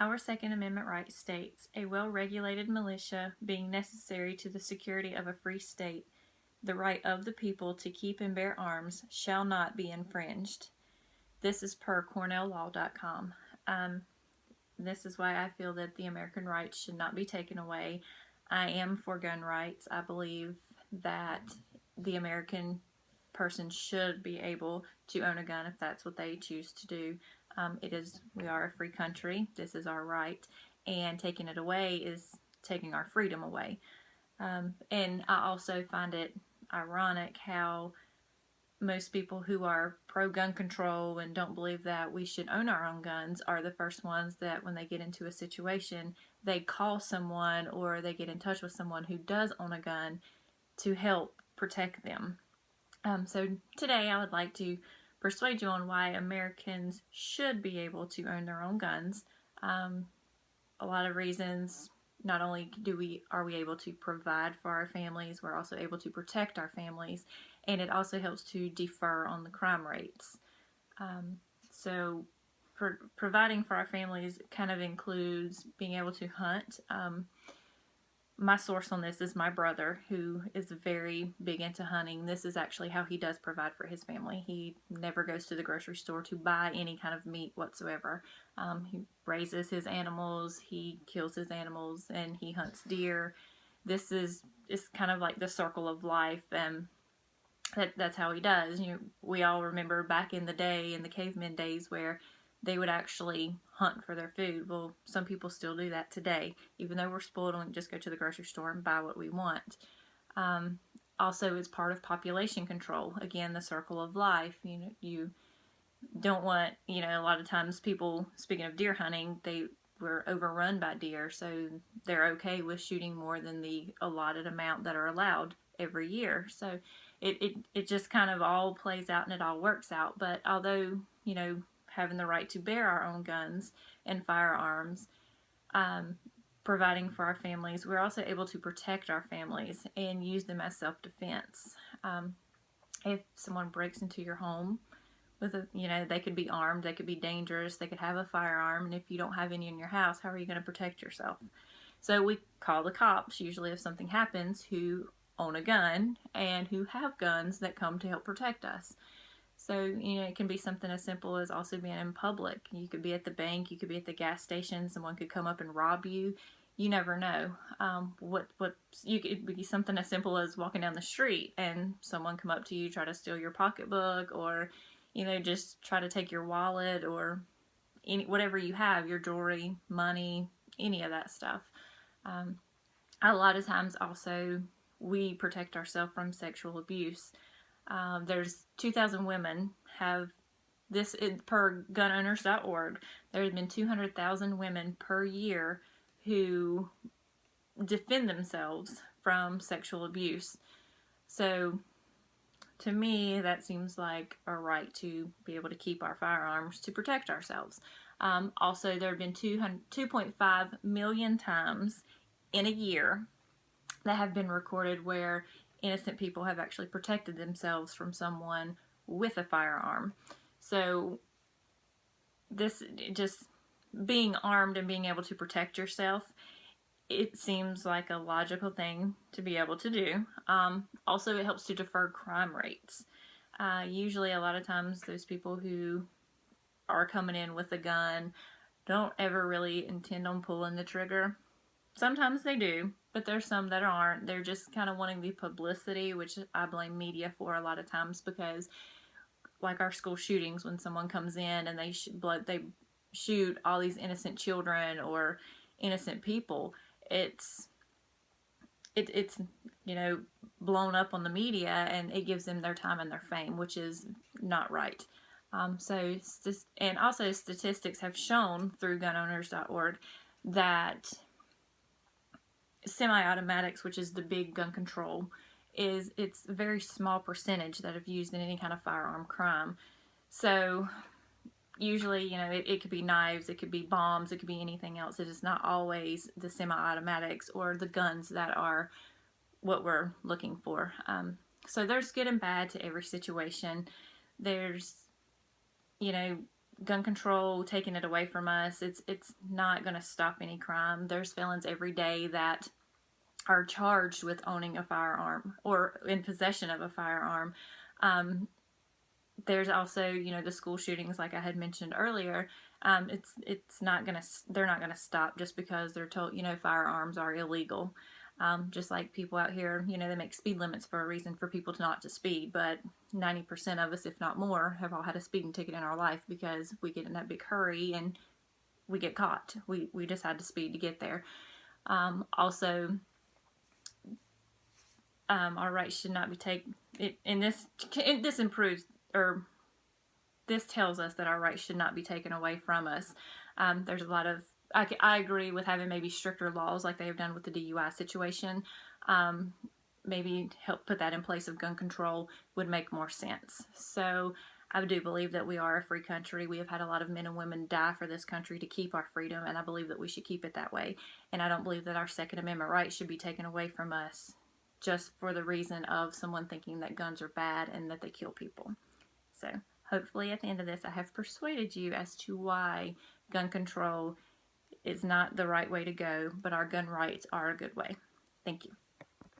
Our Second Amendment right states, a well-regulated militia being necessary to the security of a free state, the right of the people to keep and bear arms shall not be infringed. This is per CornellLaw.com. This is why I feel that the American rights should not be taken away. I am for gun rights. I believe that the American person should be able to own a gun if that's what they choose to do. We are a free country. This is our right, and taking it away is taking our freedom away. And I also find it ironic how most people who are pro gun control and don't believe that we should own our own guns are the first ones that, when they get into a situation, they call someone or they get in touch with someone who does own a gun to help protect them. So today I would like to persuade you on why Americans should be able to own their own guns. A lot of reasons. Not only are we able to provide for our families, we're also able to protect our families, and it also helps to defer on the crime rates. So providing for our families kind of includes being able to hunt. My source on this is my brother, who is very big into hunting. This is actually how he does provide for his family. He never goes to the grocery store to buy any kind of meat whatsoever. He raises his animals, he kills his animals, and he hunts deer. This is kind of like the circle of life, and that's how he does. We all remember back in the day, in the caveman days, where they would actually hunt for their food. Well, some people still do that today, even though we're spoiled and just go to the grocery store and buy what we want. Also, it's part of population control. Again, the circle of life. You don't want, a lot of times people, speaking of deer hunting, they were overrun by deer, so they're okay with shooting more than the allotted amount that are allowed every year. So it just kind of all plays out and it all works out. But although, having the right to bear our own guns and firearms, providing for our families, we're also able to protect our families and use them as self-defense. If someone breaks into your home with they could be armed, they could be dangerous, they could have a firearm, and if you don't have any in your house, how are you going to protect yourself? So we call the cops, usually if something happens, who own a gun and who have guns that come to help protect us. So, it can be something as simple as also being in public. You could be at the bank, you could be at the gas station, someone could come up and rob you. You never know. You could be something as simple as walking down the street and someone come up to you, try to steal your pocketbook, or, just try to take your wallet or whatever you have, your jewelry, money, any of that stuff. A lot of times also we protect ourselves from sexual abuse. There's 2,000 women have this per gunowners.org. There have been 200,000 women per year who defend themselves from sexual abuse. So to me, that seems like a right to be able to keep our firearms to protect ourselves. Also, there have been 2.5 million times in a year that have been recorded where innocent people have actually protected themselves from someone with a firearm. So this just being armed and being able to protect yourself, it seems like a logical thing to be able to do. Also, it helps to defer crime rates. Usually a lot of times those people who are coming in with a gun don't ever really intend on pulling the trigger. Sometimes they do, but there's some that aren't. They're just kind of wanting the publicity, which I blame media for a lot of times, because like our school shootings, when someone comes in and they shoot all these innocent children or innocent people, it's blown up on the media, and it gives them their time and their fame, which is not right. And also statistics have shown through gunowners.org that semi-automatics, which is the big gun control, it's a very small percentage that have used in any kind of firearm crime. So usually, it could be knives, it could be bombs, it could be anything else. It is not always the semi-automatics or the guns that are what we're looking for. So there's good and bad to every situation. There's, gun control, taking it away from us, it's not going to stop any crime. There's felons every day that are charged with owning a firearm or in possession of a firearm. There's also, the school shootings, like I had mentioned earlier. It's not gonna they're not gonna stop just because they're told, firearms are illegal. Just like people out here, they make speed limits for a reason, for people not to speed. But 90% of us, if not more, have all had a speeding ticket in our life because we get in that big hurry and we get caught. We just had to speed to get there. Also, our rights should not be taken. This improves, or this tells us that our rights should not be taken away from us. There's a lot of, I agree with having maybe stricter laws like they have done with the DUI situation. Maybe help put that in place of gun control would make more sense. So I do believe that we are a free country. We have had a lot of men and women die for this country to keep our freedom, and I believe that we should keep it that way. And I don't believe that our Second Amendment rights should be taken away from us just for the reason of someone thinking that guns are bad and that they kill people. So hopefully at the end of this I have persuaded you as to why gun control is not the right way to go, but our gun rights are a good way. Thank you.